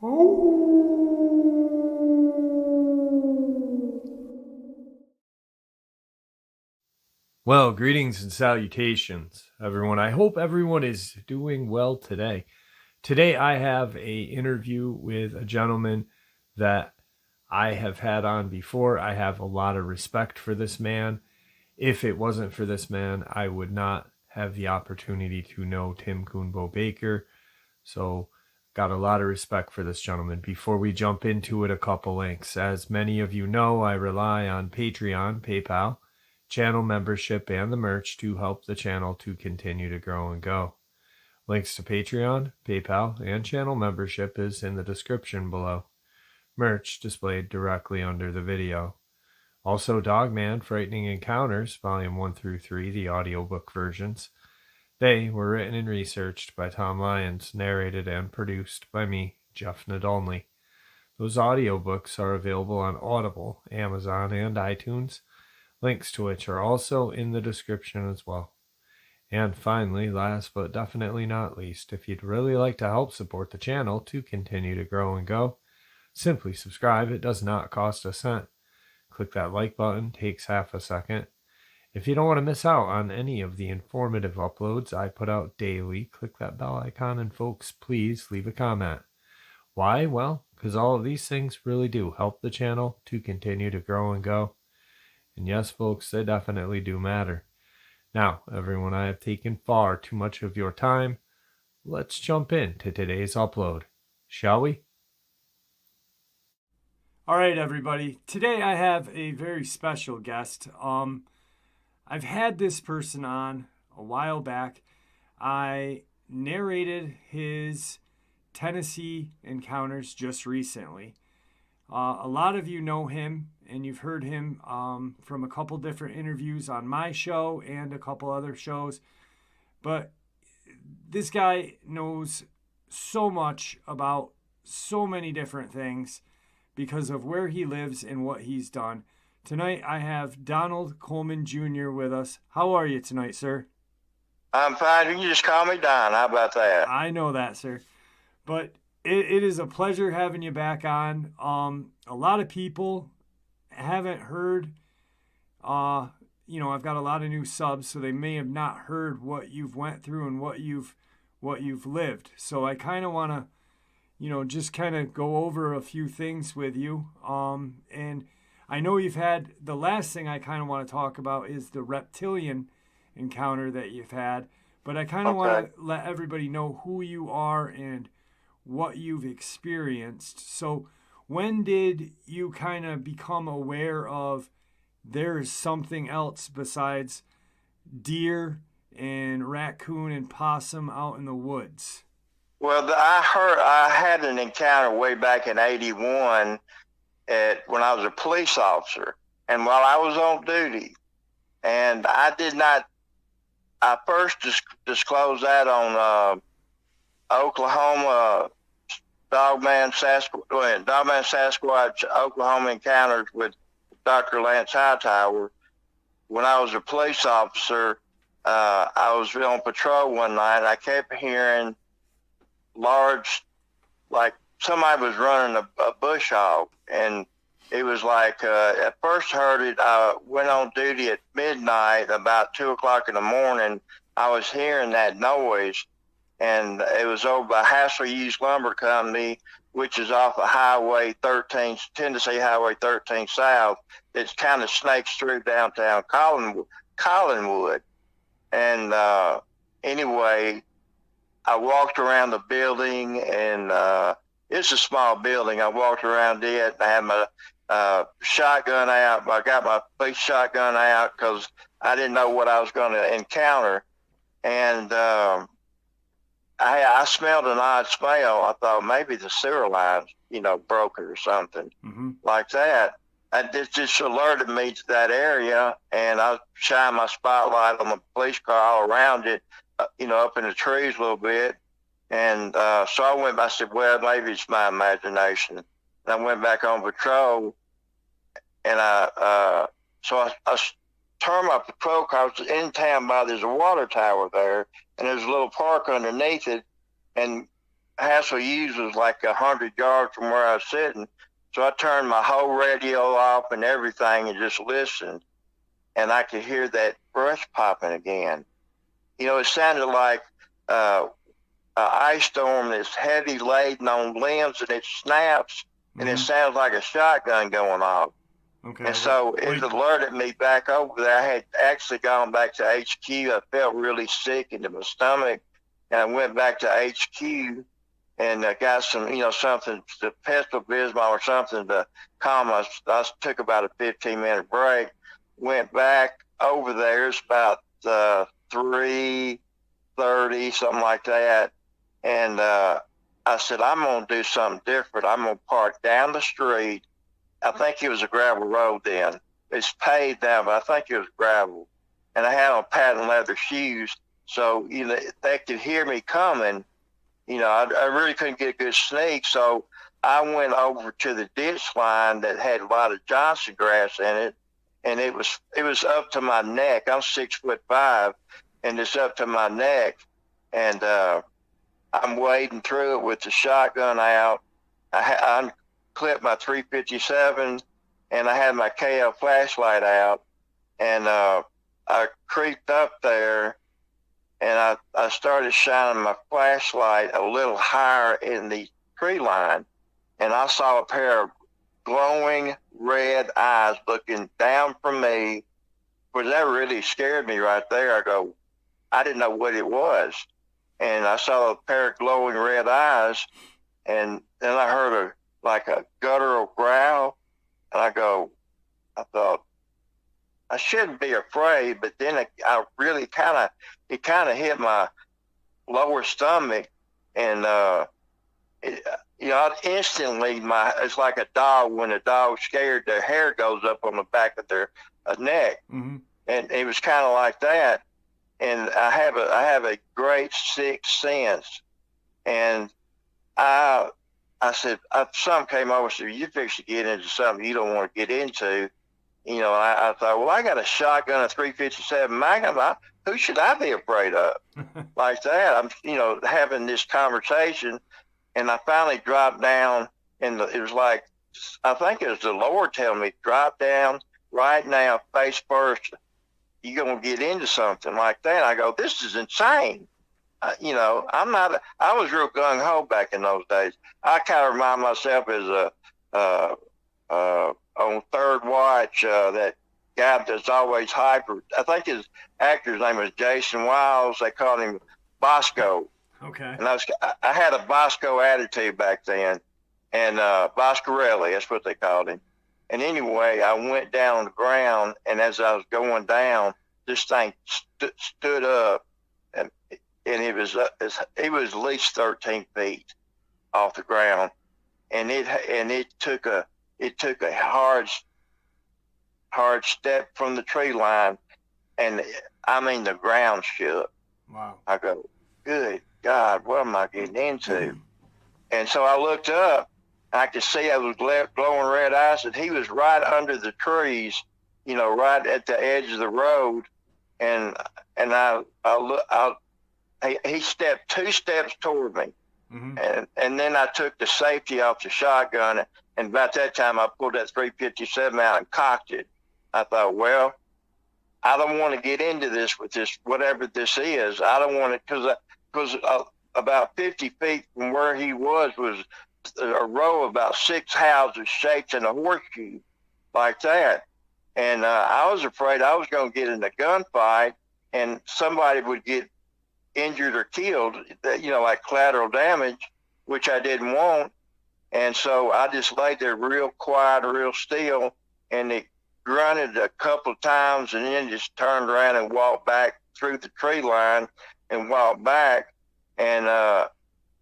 Well, greetings and salutations, everyone. I hope everyone is doing well today. Today I have a interview with a gentleman that I have had on before. I have a lot of respect for this man. If it wasn't for this man, I would not have the opportunity to know Tim Coonbo Baker. So, got a lot of respect for this gentleman. Before we jump into it, a couple links. As many of you know, I rely on Patreon, PayPal, channel membership, and the merch to help the channel to continue to grow and go. Links to Patreon, PayPal, and channel membership is in the description below. Merch displayed directly under the video. Also, Dogman Frightening Encounters, Volume 1 through 3, the audiobook versions. They were written and researched by Tom Lyons, narrated and produced by me, Jeff Nadolny. Those audiobooks are available on Audible, Amazon, and iTunes, links to which are also in the description as well. And finally, last but definitely not least, if you'd really like to help support the channel to continue to grow and go, simply subscribe. It does not cost a cent. Click that like button, takes half a second. If you don't want to miss out on any of the informative uploads I put out daily, click that bell icon, and folks, please leave a comment. Why? Well, because all of these things really do help the channel to continue to grow and go. And yes, folks, they definitely do matter. Now, everyone, I have taken far too much of your time. Let's jump into today's upload, shall we? All right, everybody. Today I have a very special guest. I've had this person on a while back. I narrated his Tennessee encounters just recently. A lot of you know him, and you've heard him from a couple different interviews on my show and a couple other shows. But this guy knows so much about so many different things because of where he lives and what he's done. Tonight I have Donald Coleman Jr. with us. How are you tonight, sir? I'm fine. You can just call me Don. How about that? I know that, sir. But it is a pleasure having you back on. A lot of people haven't heard, I've got a lot of new subs, so they may have not heard what you've went through and what you've lived. So I kind of want to, just kind of go over a few things with you. And I know you've had, the last thing I kind of want to talk about is the Reptilian encounter that you've had. But I kind of want to let everybody know who you are and what you've experienced. So when did you kind of become aware of there's something else besides deer and raccoon and possum out in the woods? Well, I had an encounter way back in '81 when I was a police officer, and while I was on duty, and I first disclosed that on Oklahoma Dogman Sasquatch Oklahoma Encounters with Dr. Lance Hightower. When I was a police officer, I was on patrol one night, and I kept hearing large, like somebody was running a bush hog, and it was like, at first heard it, I went on duty at midnight, about 2 o'clock in the morning. I was hearing that noise, and it was over by Hassel Used Lumber Company, which is off of Highway 13, Tennessee Highway 13 South. It kind of snakes through downtown Collinwood. And anyway, I walked around the building, and it's a small building. I walked around it. I had my shotgun out. I got my police shotgun out because I didn't know what I was going to encounter. And I smelled an odd smell. I thought maybe the sewer lines, broken or something like that. It just alerted me to that area, and I shined my spotlight on the police car all around it, up in the trees a little bit. And so I said, well, maybe it's my imagination. And I went back on patrol, and I turned my patrol car. I was in town there's a water tower there, and there's a little park underneath it. And Hassel Hughes was like 100 yards from where I was sitting. So I turned my whole radio off and everything and just listened. And I could hear that brush popping again. You know, it sounded like an ice storm that's heavy laden on limbs, and it snaps, and it sounds like a shotgun going off. Okay. And so it alerted me back over there. I had actually gone back to HQ. I felt really sick into my stomach, and I went back to HQ and got some, you know, something, the Pepto-Bismol or something to calm us. I took about a 15-minute break, went back over there. It's about 3:30, something like that. And I said, I'm going to do something different. I'm going to park down the street. I think it was a gravel road then. It's paved now, but I think it was gravel. And I had on patent leather shoes, so, you know, they could hear me coming. You know, I really couldn't get a good sneak, so I went over to the ditch line that had a lot of Johnson grass in it, and it was up to my neck. I'm 6'5", and it's up to my neck, and I'm wading through it with the shotgun out. I clipped my 357, and I had my KL flashlight out, and I creeped up there, and I started shining my flashlight a little higher in the tree line, and I saw a pair of glowing red eyes looking down from me. But that really scared me right there. I didn't know what it was. And I saw a pair of glowing red eyes, and then I heard a guttural growl, and I thought, I shouldn't be afraid, but then I really it kind of hit my lower stomach, and you know, instantly it's like a dog, when a dog's scared, their hair goes up on the back of their neck, and it was kind of like that. And I have a great sixth sense, and I said, something came over and said, you fix to get into something you don't want to get into. You know, I thought, well, I got a shotgun, a 357 Magnum. Who should I be afraid of? Like that. I'm, you know, having this conversation, and I finally dropped down, and it was like, I think it was the Lord telling me, drop down right now, face first. You're going to get into something like that. I go, this is insane. You know, I was real gung-ho back in those days. I kind of remind myself as on Third Watch, that guy that's always hyper. I think his actor's name was Jason Wiles. They called him Bosco. Okay. And I had a Bosco attitude back then, and Boscarelli, that's what they called him. And anyway, I went down on the ground, and as I was going down, this thing stood up, and it was at least 13 feet off the ground, and it took a hard step from the tree line, and I mean the ground shook. Wow. I go, good God, what am I getting into? And so I looked up. I could see I was glowing red eyes, and he was right under the trees, you know, right at the edge of the road. And he stepped 2 steps toward me, and then I took the safety off the shotgun, and about that time I pulled that 357 out and cocked it. I thought, well, I don't want to get into this with this, whatever this is. I don't want to, because about 50 feet from where he was a row of about 6 houses shaped in a horseshoe like that. And I was afraid I was going to get in a gunfight and somebody would get injured or killed, you know, like collateral damage, which I didn't want. And so I just laid there real quiet, real still, and it grunted a couple of times and then just turned around and walked back through the tree line and walked back. And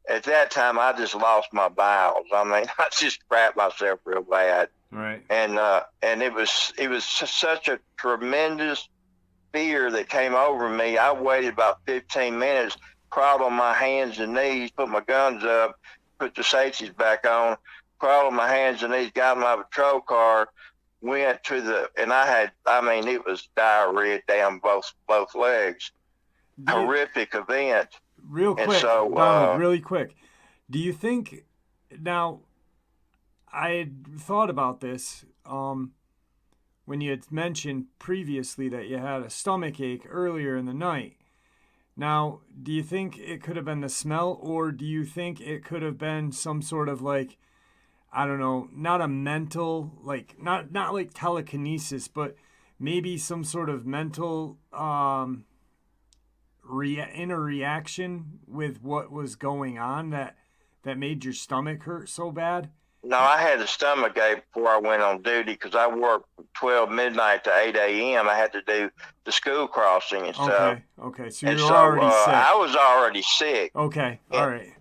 at that time, I just lost my bowels. I mean, I just crapped myself real bad. Right. And it was such a tremendous fear that came over me. I waited about 15 minutes, crawled on my hands and knees, put my guns up, put the safeties back on, crawled on my hands and knees, got in my patrol car, went to and it was diarrhea down both legs. Horrific event. Real quick, so, Donald, really quick. Do you think now? I had thought about this when you had mentioned previously that you had a stomach ache earlier in the night. Now, do you think it could have been the smell, or do you think it could have been some sort of like, I don't know, not a mental, like not like telekinesis, but maybe some sort of mental inner reaction with what was going on that made your stomach hurt so bad? No, I had a stomach ache before I went on duty because I worked from 12 midnight to 8 a.m. I had to do the school crossing and stuff. Okay. So And you're so already sick. I was already sick. Okay. All And, right.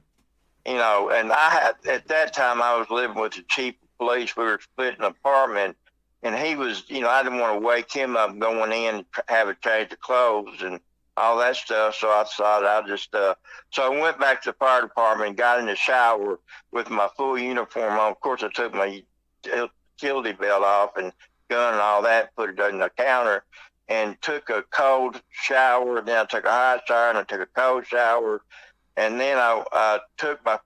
and I had, at that time, I was living with the chief of police. We were splitting an apartment. And he was, I didn't want to wake him up going in and have a change of clothes and all that stuff. So I decided I'll just, so I went back to the fire department and got in the shower with my full uniform on. Of course, I took my utility belt off and gun and all that, put it on the counter, and took a cold shower. Then I took a hot shower and I took a cold shower. And then I took my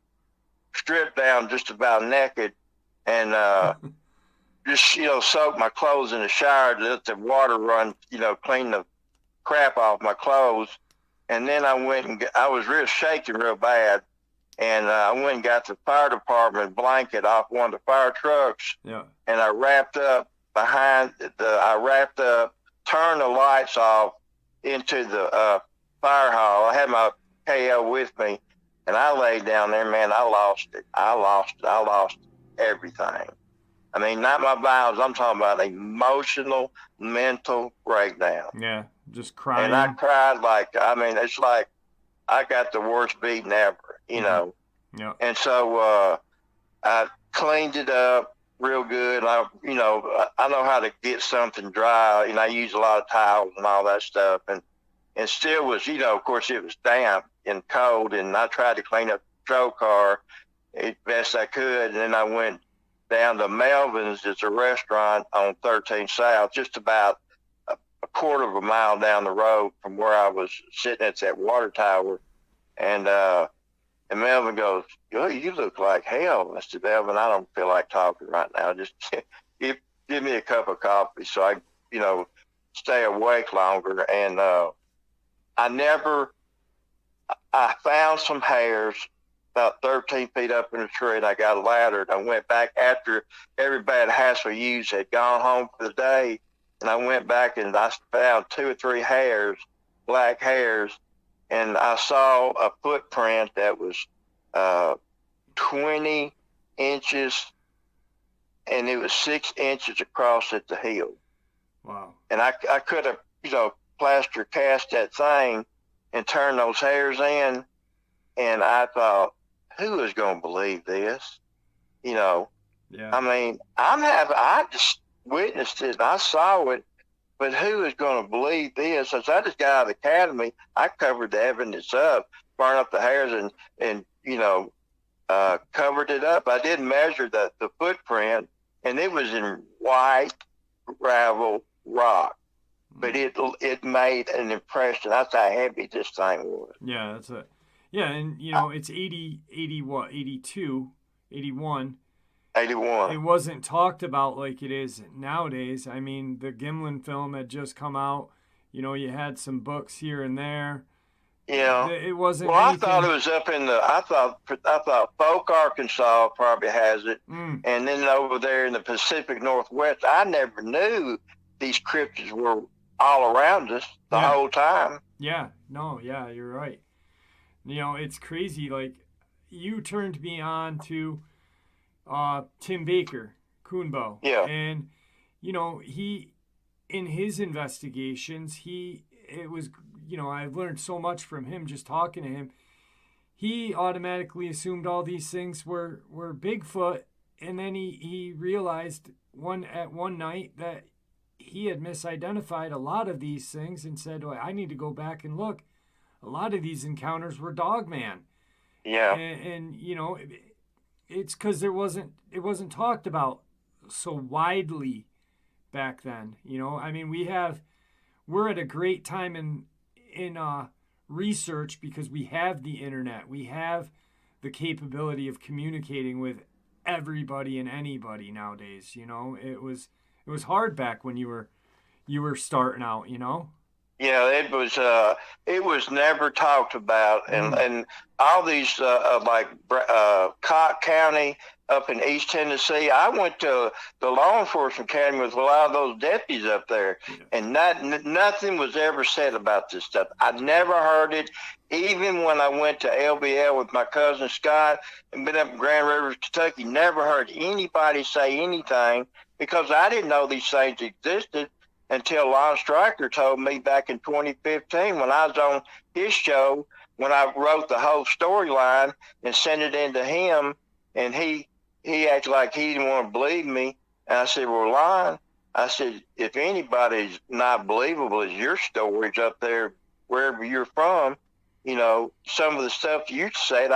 strip down just about naked and just, soak my clothes in the shower to let the water run, clean the crap off my clothes. And then I went and I was real shaking real bad. And I went and got the fire department blanket off one of the fire trucks. Yeah. And I wrapped up turned the lights off into the fire hall. I had my KO with me and I laid down there, man. I lost it. I lost everything. I mean, not my bowels. I'm talking about emotional, mental breakdown. Yeah, just crying. And I cried it's like I got the worst beating ever, Yeah. And so I cleaned it up real good. I know how to get something dry. I use a lot of towels and all that stuff. And still was, of course, it was damp and cold. And I tried to clean up the patrol car as best I could. And then I went down to Melvin's. It's a restaurant on 13 South, just about a quarter of a mile down the road from where I was sitting at that water tower. And Melvin goes, "Oh, you look like hell, Mr. Melvin. I don't feel like talking right now. Just give me a cup of coffee so I, stay awake longer." And I found some hairs about 13 feet up in the tree, and I got a ladder, and I went back after everybody at Hassel Hughes had gone home for the day, and I went back and I found 2 or 3 hairs, black hairs, and I saw a footprint that was 20 inches, and it was 6 inches across at the heel. Wow. And I could have, plaster cast that thing and turn those hairs in, and I thought, who is going to believe this? Yeah. I mean, I just witnessed it. I saw it, but who is going to believe this? Since I just got out of the academy, I covered the evidence up, burned up the hairs, and covered it up. I did measure the footprint, and it was in white gravel rock, but it made an impression. That's how heavy this thing was. Yeah, that's it. Yeah, and it's 80 what, 82, 81. 81. It wasn't talked about like it is nowadays. I mean, the Gimlin film had just come out. You had some books here and there. Yeah. It wasn't. Well, anything... I thought it was up in the. I thought Folk, Arkansas probably has it, and then over there in the Pacific Northwest, I never knew these cryptids were all around us the whole time. Yeah. No. Yeah, you're right. It's crazy. Like, you turned me on to Tim Baker, Kuhnbo. Yeah. And, he, in his investigations, I've learned so much from him just talking to him. He automatically assumed all these things were Bigfoot. And then he realized one night that he had misidentified a lot of these things and said, well, I need to go back and look. A lot of these encounters were Dogman. Yeah. And it's because it wasn't talked about so widely back then. I mean, we're at a great time in research because we have the internet. We have the capability of communicating with everybody and anybody nowadays. You know, it was hard back when you were starting out. You know. Yeah, it was never talked about, and Mm. and all these Cott County up in East Tennessee. I went to the law enforcement academy with a lot of those deputies up there, Yeah. and nothing was ever said about this stuff. I never heard it, even when I went to L.B.L with my cousin Scott and been up in Grand Rapids, Kentucky. Never heard anybody say anything because I didn't know these things existed until Lon Stryker told me back in 2015 when I was on his show, when I wrote the whole storyline and sent it in to him, and he acted like he didn't want to believe me. And I said, well, Lon, I said, if anybody's not believable as your stories up there, wherever you're from, you know, some of the stuff you said,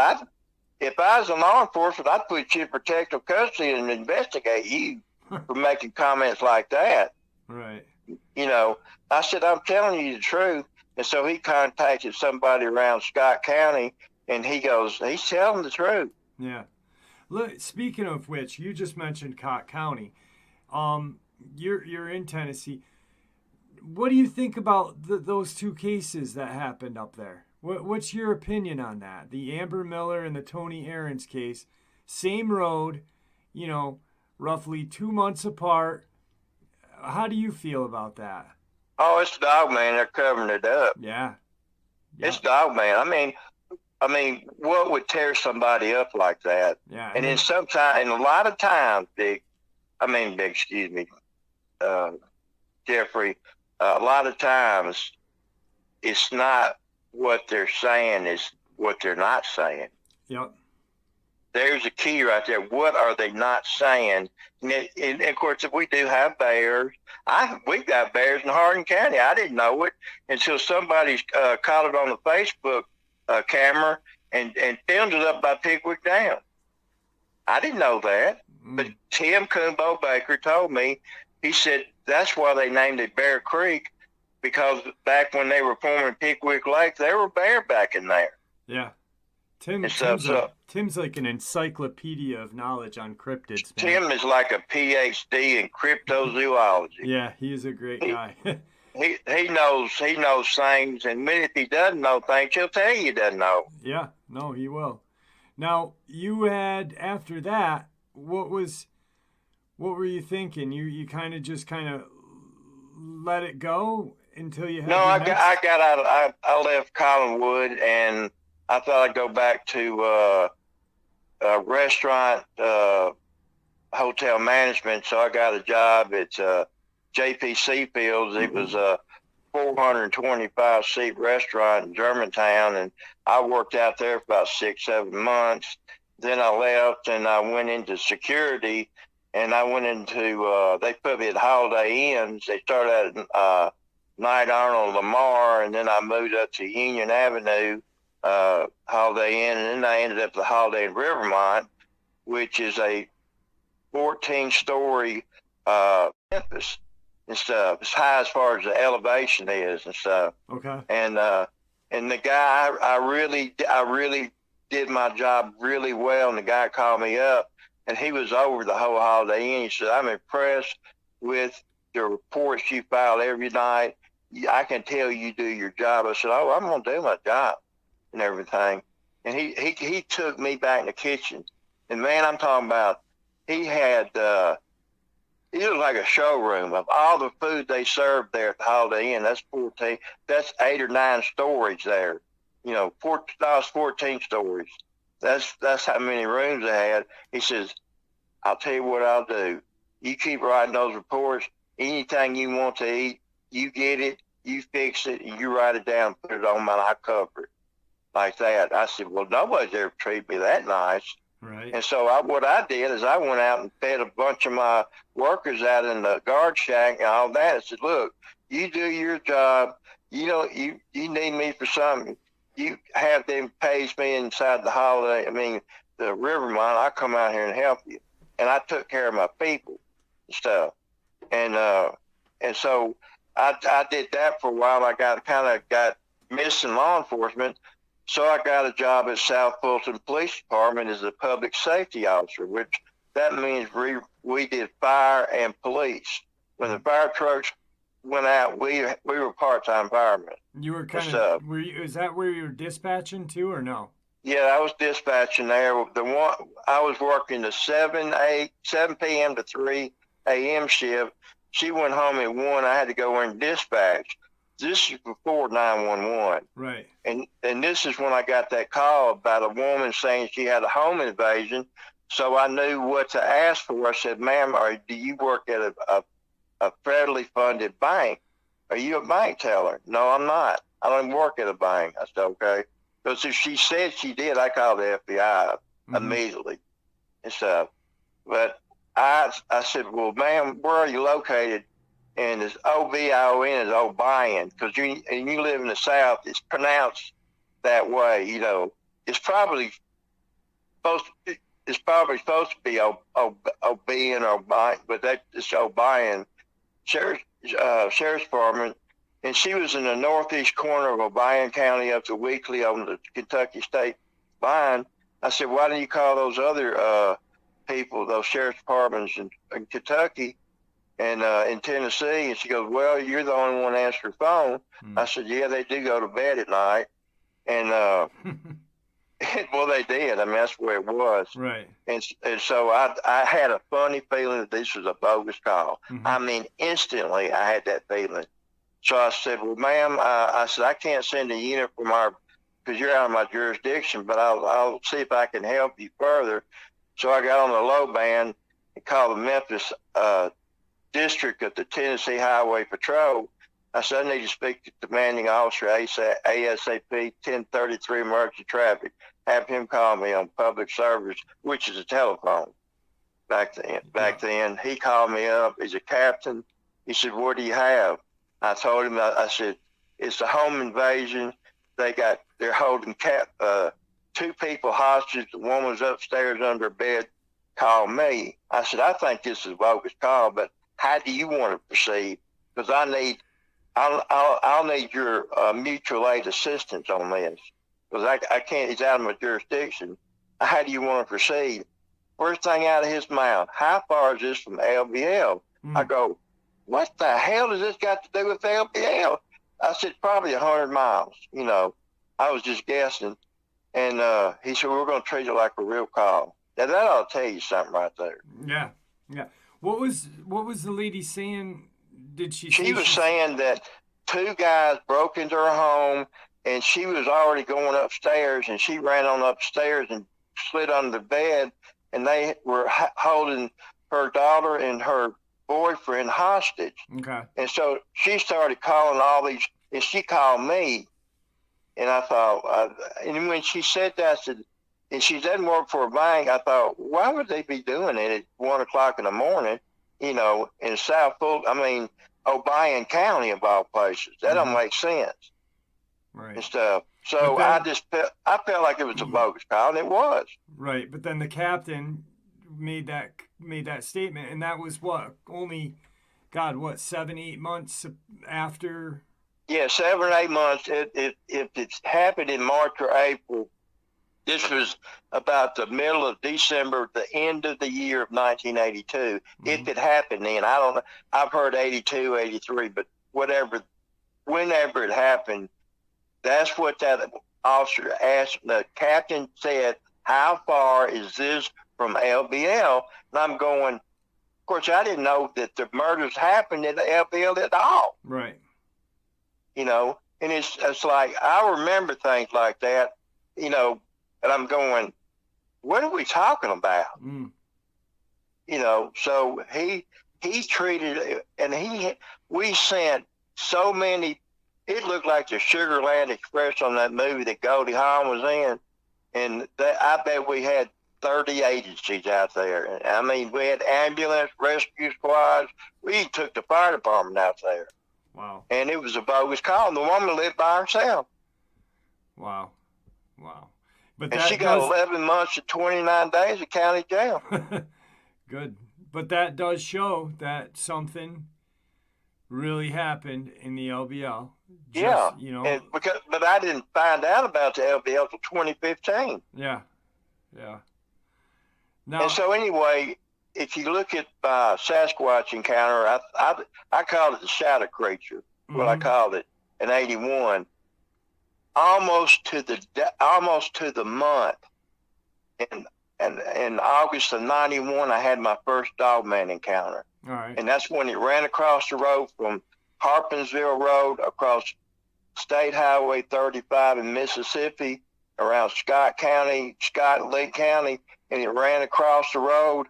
if I was in law enforcement, I'd put you in protective custody and investigate you for making comments like that. Right. You know, I said, I'm telling you the truth. And so he contacted somebody around Scott County, and he goes, he's telling the truth. Yeah. Look, speaking of which, you just mentioned Cott County. You're in Tennessee. What do you think about those two cases that happened up there? What's your opinion on that? The Amber Miller and the Tony Aarons case, same road, you know, roughly 2 months apart. How do you feel about that? Oh, it's Dogman. They're covering it up. Yeah. It's Dogman. I mean, what would tear somebody up like that? Yeah. And then sometimes, and a lot of times, excuse me, Jeffrey, a lot of times it's not what they're saying, it's what they're not saying. Yep. There's a key right there. What are they not saying? And of course, if we do have bears, we've got bears in Hardin County. I didn't know it until somebody caught it on the Facebook camera and filmed it up by Pickwick Dam. I didn't know that. But Tim Coonbo Baker told me, he said that's why they named it Bear Creek, because back when they were forming Pickwick Lake, there were bear back in there. Yeah. Tim's like an encyclopedia of knowledge on cryptids, man. Tim is like a PhD in cryptozoology. Yeah, he is a great guy. he knows things, and if he doesn't know things, he'll tell you he doesn't know. Yeah, no, he will. Now, you had, after that, what were you thinking? You kind of let it go until you had I got out of, I left Collinwood, and I thought I'd go back to restaurant hotel management. So I got a job at JP Fields. It was a 425 seat restaurant in Germantown, and I worked out there for about 6-7 months. Then I left and I went into security, and I went into they put me at Holiday Inns. They started at Knight Arnold Lamar, and then I moved up to Union Avenue Holiday Inn, and then I ended up at the Holiday Inn Rivermont, which is a 14-story campus and stuff. It's high as far as the elevation is and stuff. Okay. And the guy, I really did my job really well, and the guy called me up, and he was over the whole Holiday Inn. He said, I'm impressed with the reports you file every night. I can tell you do your job. I said, oh, I'm going to do my job and everything. And he took me back in the kitchen. And, man, I'm talking about he had it was like a showroom of all the food they served there at the Holiday Inn. That's 8 or 9 stories there. You know, 14 stories. That's how many rooms they had. He says, I'll tell you what I'll do. You keep writing those reports. Anything you want to eat, you get it, you fix it, and you write it down, put it on mine, I cover it. Like that. I said, well, nobody's ever treated me that nice. Right. And so what I did is I went out and fed a bunch of my workers out in the guard shack and all that. I said, look, you do your job. You know, you need me for something. You have them pays me inside the the Rivermont. I come out here and help you. And I took care of my people and stuff. And so I did that for a while. I got missed in law enforcement. So I got a job at South Fulton Police Department as a public safety officer, which that means we did fire and police. When the fire trucks went out, we were part-time firemen. You were kind of, is that where you were dispatching to, or no? Yeah, I was dispatching there. The one I was working the 7 p.m. to 3 a.m. shift. She went home at 1. I had to go in dispatch. This is before 911. Right. And this is when I got that call about a woman saying she had a home invasion. So I knew what to ask for. I said, ma'am, do you work at a federally funded bank? Are you a bank teller? No, I'm not. I don't work at a bank. I said, okay. Because if she said she did, I called the FBI immediately and stuff. But I said, well, ma'am, where are you located? And it's O-B-I-O-N is O'Brien, because you live in the South. It's pronounced that way. You know, it's probably supposed to be O'Brien or O'Brien, but it's O'Brien Sheriff's Department. And she was in the northeast corner of O'Brien County up to Weakley on the Kentucky state line. I said, why don't you call those other people, those sheriff's departments in Kentucky and in Tennessee? And she goes, well, you're the only one answering the phone. I said, yeah, they do go to bed at night. And well, they did. I mean, that's where it was. Right. And so I had a funny feeling that this was a bogus call. I mean, instantly I had that feeling. So I said, well, ma'am, I said, I can't send a unit from because you're out of my jurisdiction, but I'll see if I can help you further. So I got on the low band and called the Memphis district of the Tennessee Highway Patrol. I said, I need to speak to the commanding officer, ASAP 1033 emergency traffic. Have him call me on public service, which is a telephone back then. He called me up. He's a captain. He said, what do you have? I told him, I said, it's a home invasion. They're holding 2 people hostage. The woman's upstairs under bed. Call me. I said, I think this is a bogus call, but how do you want to proceed? Because I'll need your mutual aid assistance on this. Because I can't, he's out of my jurisdiction. How do you want to proceed? First thing out of his mouth, how far is this from L.B.L? I go, what the hell does this got to do with L.B.L? I said, probably 100 miles. You know, I was just guessing. And he said, we're going to treat it like a real call. Now, that ought to tell you something right there. Yeah, yeah. What was the lady saying? Did she say? She was saying that 2 guys broke into her home, and she was already going upstairs, and she ran on upstairs and slid under the bed, and they were holding her daughter and her boyfriend hostage. Okay. And so she started calling all these, and she called me, and I thought, and when she said that, I said, and she doesn't work for a bank, I thought, why would they be doing it at 1 o'clock in the morning, you know, in South Fulton, O'Brien County of all places? That don't make sense. Right. And stuff. So then, I felt like it was a bogus call, and it was. Right, but then the captain made that statement, and that was only 7-8 months after? Yeah, 7 or 8 months. If it happened in March or April, this was about the middle of December, the end of the year of 1982. If it happened then, I don't know. I've heard 82, 83, but whenever it happened, that's what that officer asked. The captain said, how far is this from L.B.L? And I'm going, of course, I didn't know that the murders happened at L.B.L at all. Right. You know, and it's like, I remember things like that, you know, and I'm going, what are we talking about? You know, so he treated it, and we sent so many. It looked like the Sugarland Express on that movie that Goldie Hawn was in, and I bet we had 30 agencies out there. I mean, we had ambulance, rescue squads. We took the fire department out there. Wow. And it was a bogus call, and the woman lived by herself. Wow. But she got 11 months and 29 days of county jail. Good. But that does show that something really happened in the L.B.L. Yeah, Just, you know. and but I didn't find out about the L.B.L. till 2015. Yeah, yeah. And Now, so anyway, if you look at my Sasquatch encounter, I called it the shadow creature. What I mm-hmm, called it in '81, almost to the month. And in August of '91, I had my first Dogman encounter, all right, and that's when it ran across the road from Harpinsville Road across State Highway 35 in Mississippi, around Scott and Lee County, and it ran across the road,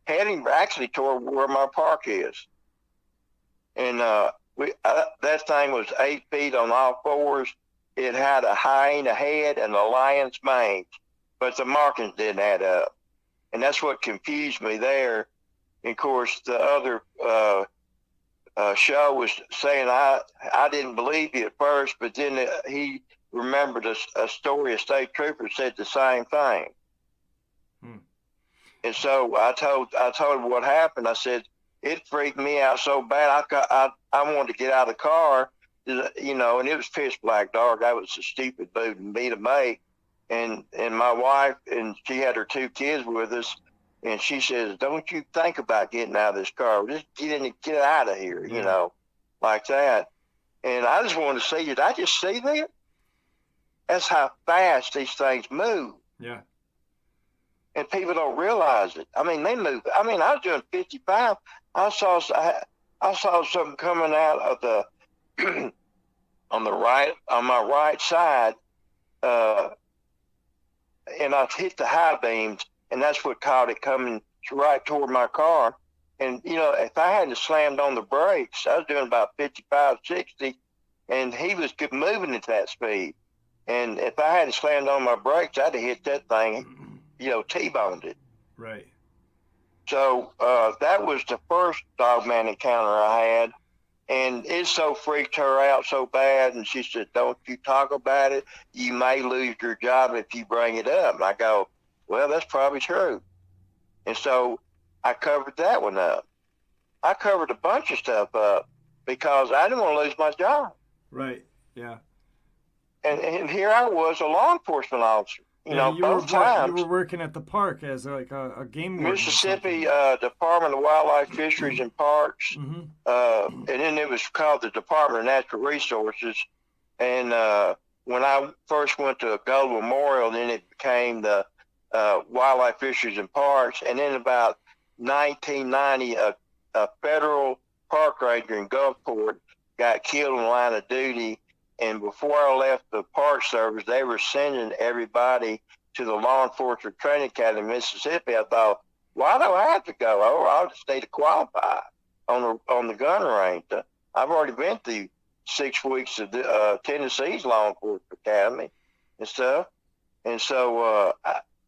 heading actually toward where my park is. And that thing was 8 feet on all fours. It had a hyena head and a lion's mane, but the markings didn't add up. And that's what confused me there. And of course, the other show was saying I didn't believe you at first, but then he remembered a story a state trooper said the same thing. hmm. And so I told him what happened. I said it freaked me out so bad. I wanted to get out of the car, you know, and it was pitch black dark. I was a stupid dude and me to make. And my wife, and she had her 2 kids with us, and she says, "Don't you think about getting out of this car? Just get out of here," Yeah. you know, like that. And I just wanted to see, did I just see that? That's how fast these things move. Yeah. And people don't realize it. I mean, they move. I mean, I was doing 55. I saw something coming out of the on my right side, and I hit the high beams, and that's what caught it coming right toward my car. And you know, if I hadn't slammed on the brakes, I was doing about 55, 60, and he was moving at that speed. And if I hadn't slammed on my brakes, I'd have hit that thing, you know, T-boned it. Right. So that was the first Dogman encounter I had, and it so freaked her out so bad. And she said, "Don't you talk about it. You may lose your job if you bring it up." And I go, "Well, that's probably true." And so I covered that one up. I covered a bunch of stuff up because I didn't want to lose my job. Right. Yeah. And here I was, a law enforcement officer. You know, both times. You were working at the park as like a game warden. Mississippi Department of Wildlife, Fisheries, and Parks. Mm-hmm. And then it was called the Department of Natural Resources. And when I first went to Gold Memorial, then it became the Wildlife, Fisheries, and Parks. And then about 1990, a federal park ranger in Gulfport got killed in the line of duty. And before I left the Park Service, they were sending everybody to the Law Enforcement Training Academy in Mississippi. I thought, why do I have to go? Oh, I'll just stay to qualify on the gun range. I've already been through 6 weeks of Tennessee's Law Enforcement Academy and stuff. And so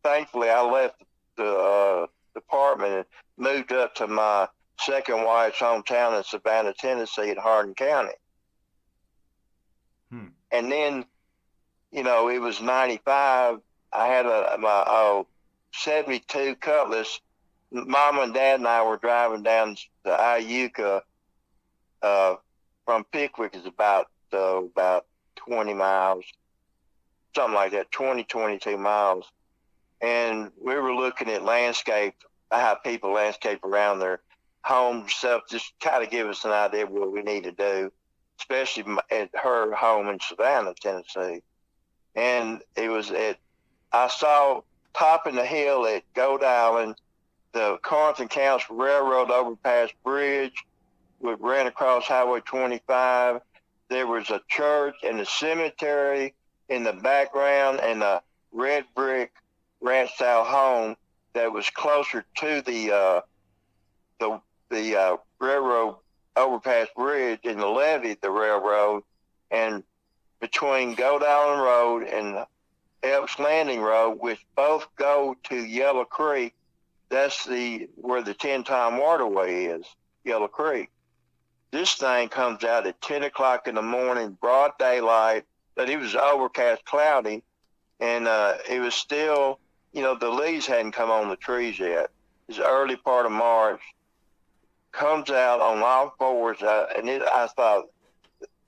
thankfully, I left the department and moved up to my second wife's hometown in Savannah, Tennessee at Hardin County. And then, you know, it was 95. I had my 72 Cutlass. Mom and Dad and I were driving down the Iuka from Pickwick. Is about 20 miles, something like that, 22 miles. And we were looking at landscape, how people landscape around their home stuff, just kind of give us an idea of what we need to do, especially at her home in Savannah, Tennessee. And it was I saw topping the hill at Goat Island, the Corinth and Counts Railroad Overpass Bridge, which ran across Highway 25. There was a church and a cemetery in the background, and a red brick ranch-style home that was closer to the railroad overpass bridge in the levee of the railroad. And between Goat Island Road and Elks Landing Road, which both go to Yellow Creek, that's where the 10-time Waterway is, Yellow Creek. This thing comes out at 10 o'clock in the morning, broad daylight, but it was overcast, cloudy, and it was still, you know, the leaves hadn't come on the trees yet. It was the early part of March, comes out on all fours, and I thought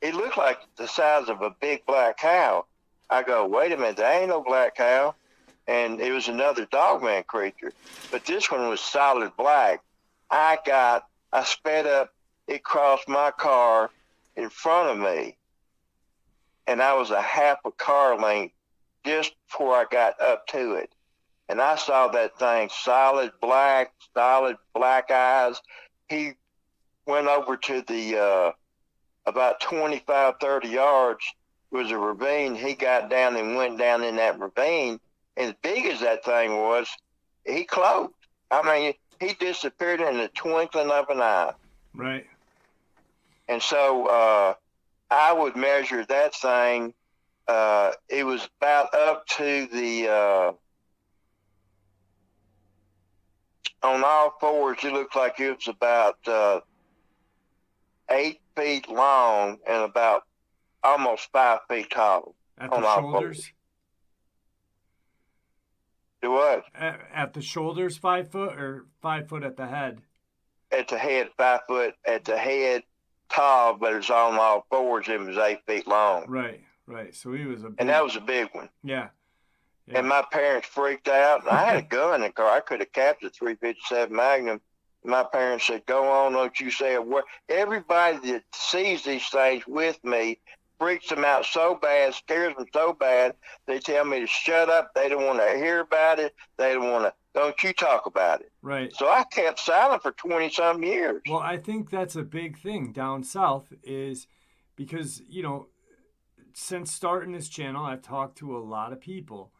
it looked like the size of a big black cow. I go, wait a minute, there ain't no black cow. And it was another Dogman creature, but this one was solid black. I sped up, it crossed my car in front of me, and I was a half a car length just before I got up to it. And I saw that thing, solid black eyes. He went over to the, about 25, 30 yards was a ravine. He got down and went down in that ravine. As big as that thing was, he closed. I mean, he disappeared in the twinkling of an eye. Right. And so I would measure that thing. It was about up to the, on all fours, it looked like it was about 8 feet long and about almost 5 feet tall. At the shoulders? Do what? At the shoulders, 5 foot, or 5 foot at the head? At the head, 5 foot at the head, tall, but it's on all fours. It was 8 feet long. Right. So he was a big... And that was a big one. Yeah. And my parents freaked out. I had a gun in the car. I could have capped a 357 Magnum. My parents said, go on, don't you say a word. Everybody that sees these things with me freaks them out so bad, scares them so bad, they tell me to shut up. They don't want to hear about it. They don't want to, don't you talk about it. Right. So I kept silent for 20-some years. Well, I think that's a big thing down south is because, you know, since starting this channel, I've talked to a lot of people,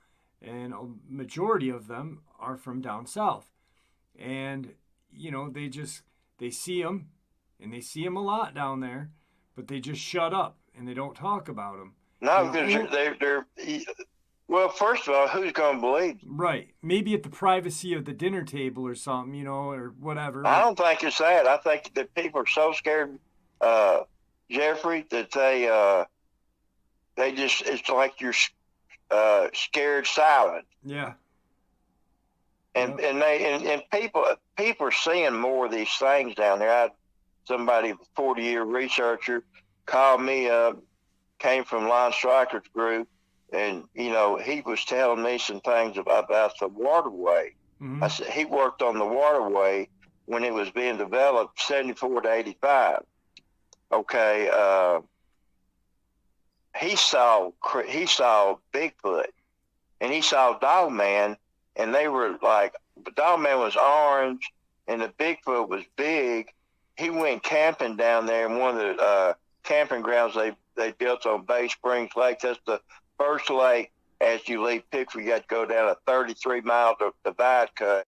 and a majority of them are from down south. And, you know, they see them, and they see them a lot down there, but they just shut up. And they don't talk about them. No, because they're well, first of all, who's going to believe them? Right. Maybe at the privacy of the dinner table or something, you know, or whatever. I don't think it's that. I think that people are so scared, Jeffrey, that they just, it's like you're scared silent. Yeah. And people are seeing more of these things down there. I had somebody, 40-year researcher, called me up, came from Lon Stryker's group, and, you know, he was telling me some things about the Waterway. Mm-hmm. I said, he worked on the Waterway when it was being developed, 74 to 85. Okay, he saw Bigfoot, and he saw Dogman, and they were like, Dogman was orange, and the Bigfoot was big. He went camping down there in one of the camping grounds they built on Bay Springs Lake. That's the first lake as you leave Pickford. You got to go down a 33-mile divide cut.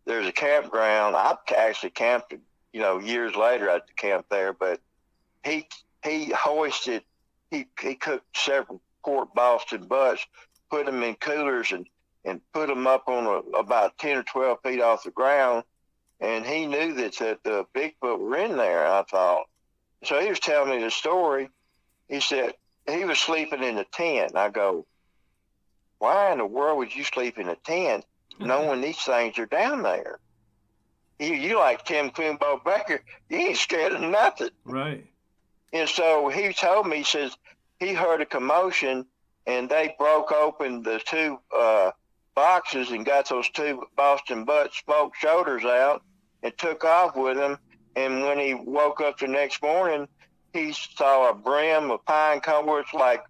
There's a campground. I actually camped, you know, years later at the camp there, but he hoisted, he cooked several pork Boston butts, put them in coolers and put them up on about 10 or 12 feet off the ground. And he knew that the Bigfoot were in there, I thought. So he was telling me the story. He said he was sleeping in a tent. I go, why in the world would you sleep in a tent knowing these things are down there? You like Tim Quimbo Baker, you ain't scared of nothing. Right. And so he told me, he says he heard a commotion, and they broke open the two boxes and got those two Boston butt smoked shoulders out and took off with them. And when he woke up the next morning, he saw a brim of pine cone where it's like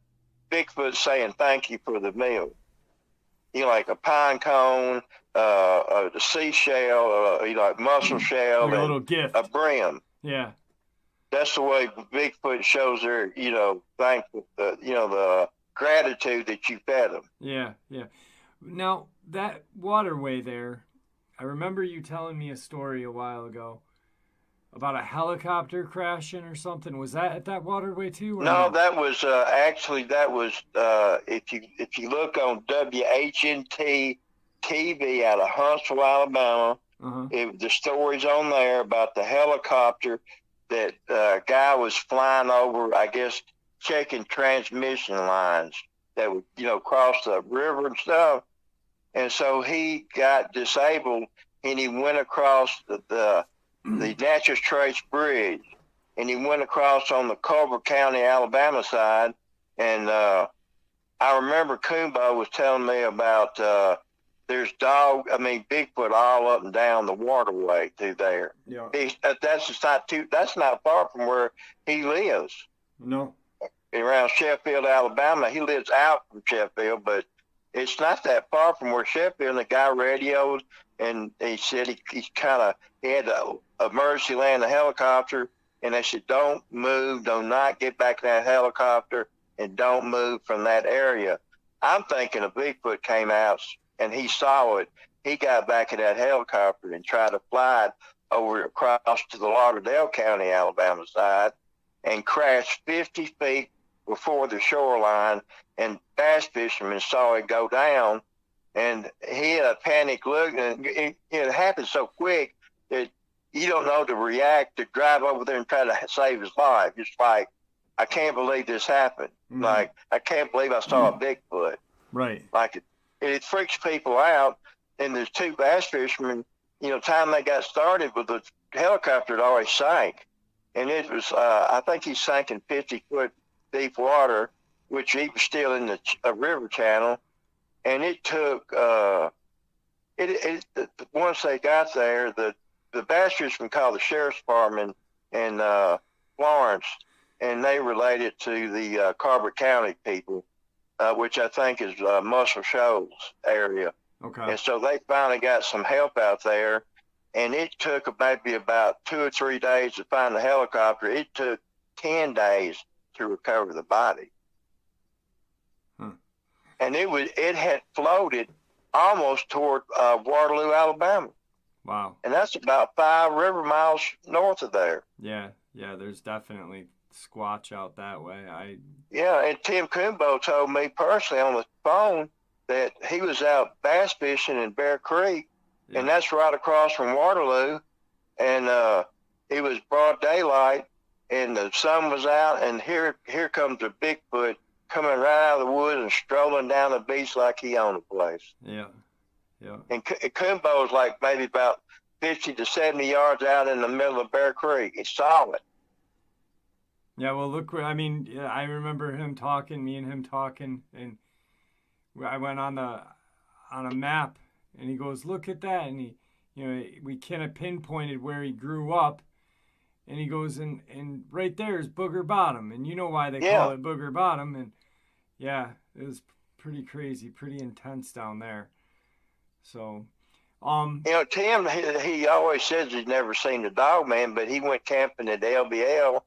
Bigfoot saying thank you for the meal. You know, like a pine cone, the seashell, you know, like mussel shell, like a little gift. A brim. Yeah. That's the way Bigfoot shows their, you know, thankful, you know, the gratitude that you fed them. Yeah. Now, that Waterway there, I remember you telling me a story a while ago about a helicopter crashing or something. Was that at that Waterway too? Or no, that was actually if you look on WHNT TV out of Huntsville, Alabama, the story's on there about the helicopter that guy was flying over, I guess, checking transmission lines that would, you know, cross the river and stuff. And so he got disabled, and he went across the the Natchez Trace Bridge, and he went across on the Culver County, Alabama side. And I remember Coombo was telling me about there's Bigfoot all up and down the waterway through there. Yeah. That's not far from where he lives. No. Around Sheffield, Alabama. He lives out from Sheffield, but it's not that far from where Sheffield. And the guy radioed, and he said he had to emergency land a helicopter, and they said, don't move, do not get back in that helicopter, and don't move from that area. I'm thinking a Bigfoot came out and he saw it. He got back in that helicopter and tried to fly it over across to the Lauderdale County, Alabama side, and crashed 50 feet before the shoreline, and bass fishermen saw it go down, and he had a panic look, and it happened so quick that you don't know to react, to drive over there and try to save his life. It's like, I can't believe this happened. Mm-hmm. Like, I can't believe I saw a Bigfoot. Right. Like, it freaks people out, and there's two bass fishermen, time they got started, but the helicopter had already sank, and it was, I think he sank in 50-foot deep water, which he was still in the river channel, and it took once they got there, the bass fishermen called the sheriff's department in Florence, and they related to the Carver County people, which I think is Muscle Shoals area. Okay. And so they finally got some help out there, and it took maybe about 2 or 3 days to find the helicopter. It took 10 days to recover the body. And it had floated almost toward Waterloo, Alabama. Wow. And that's about 5 river miles north of there. Yeah, there's definitely squatch out that way. Yeah, and Tim Coombo told me personally on the phone that he was out bass fishing in Bear Creek, and that's right across from Waterloo, and it was broad daylight, and the sun was out, and here comes a Bigfoot coming right out of the woods and strolling down the beach like he owned the place. Yeah. And Coombo was like maybe about 50 to 70 yards out in the middle of Bear Creek. He saw it. Yeah, well, look, I remember me and him talking, and I went on a map, and he goes, look at that, and we kind of pinpointed where he grew up, and he goes, and right there is Booger Bottom, and you know why they call it Booger Bottom, and yeah, it was pretty crazy, pretty intense down there. So, Tim, he always says he's never seen the Dogman, but he went camping at L.B.L.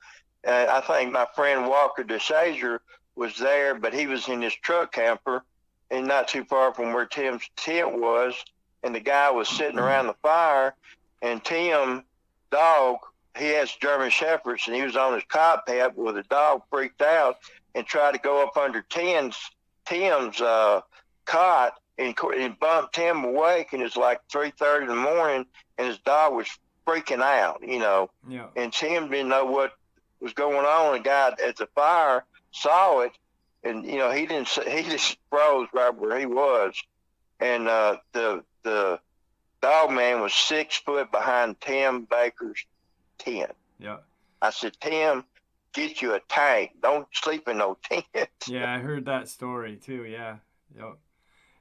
I think my friend Walker DeShazer was there, but he was in his truck camper and not too far from where Tim's tent was. And the guy was sitting around the fire, and Tim, dog, he has German Shepherds, and he was on his cot pad where the dog freaked out and tried to go up under Tim's cot and bumped Tim awake. And it's like 3:30 in the morning, and his dog was freaking out, Yeah. And Tim didn't know what was going on. The guy at the fire saw it, and he just froze right where he was. And the Dogman was 6 foot behind Tim Baker's tent. Yeah. I said, Tim, get you a tank. Don't sleep in no tent. Yeah, I heard that story too. Yeah. Yep.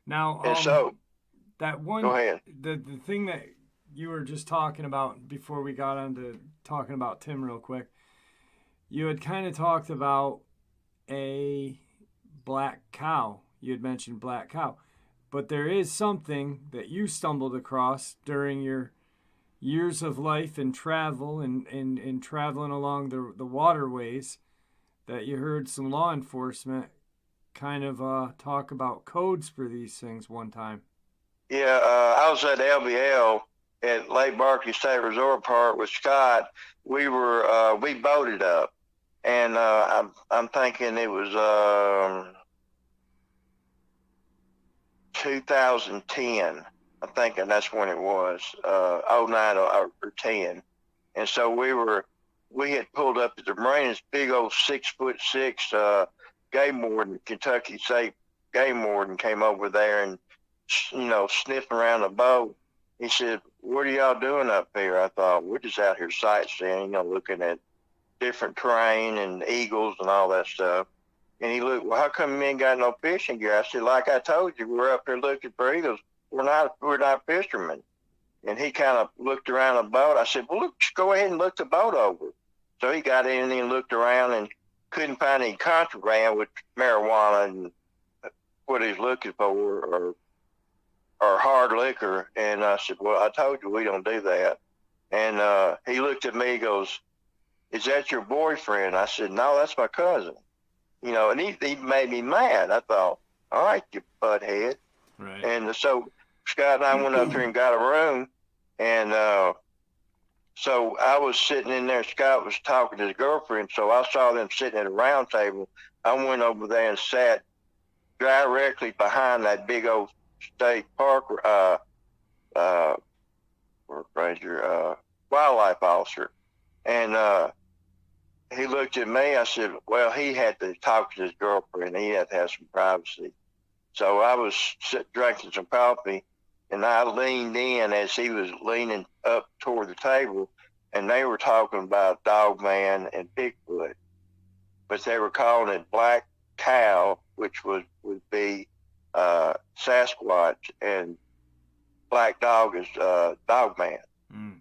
Now, And so that one, go ahead. The thing that you were just talking about before we got into talking about Tim real quick, you had kind of talked about a black cow. You had mentioned black cow, but there is something that you stumbled across during your years of life and travel and traveling along the waterways, that you heard some law enforcement kind of talk about codes for these things one time. Yeah, I was at L.B.L. at Lake Barkley State Resort Park with Scott. We boated up, and I'm thinking it was 2010. I'm thinking that's when it was, 09 or 10. And so we had pulled up at the marina, this big old 6'6" game warden, Kentucky State game warden came over there and, sniffing around the boat. He said, "What are y'all doing up here?" I thought, "We're just out here sightseeing, looking at different terrain and eagles and all that stuff." And he looked, "Well, how come you ain't got no fishing gear?" I said, "Like I told you, we're up here looking for eagles. We're not fishermen." And he kind of looked around the boat. I said, "Well, look, just go ahead and look the boat over." So he got in and looked around and couldn't find any contraband with marijuana and what he's looking for, or hard liquor. And I said, "Well, I told you we don't do that." And he looked at me, he goes, "Is that your boyfriend?" I said, "No, that's my cousin." And he made me mad. I thought, "All right, you butthead." Right. And so Scott and I went up there and got a room. And so I was sitting in there. Scott was talking to his girlfriend. So I saw them sitting at a round table. I went over there and sat directly behind that big old state park ranger, wildlife officer. And he looked at me. I said, "Well, he had to talk to his girlfriend. He had to have some privacy." So I was drinking some coffee, and I leaned in as he was leaning up toward the table, and they were talking about Dogman and Bigfoot, but they were calling it Black Cow, which would be Sasquatch, and Black Dog is Dogman. Mm.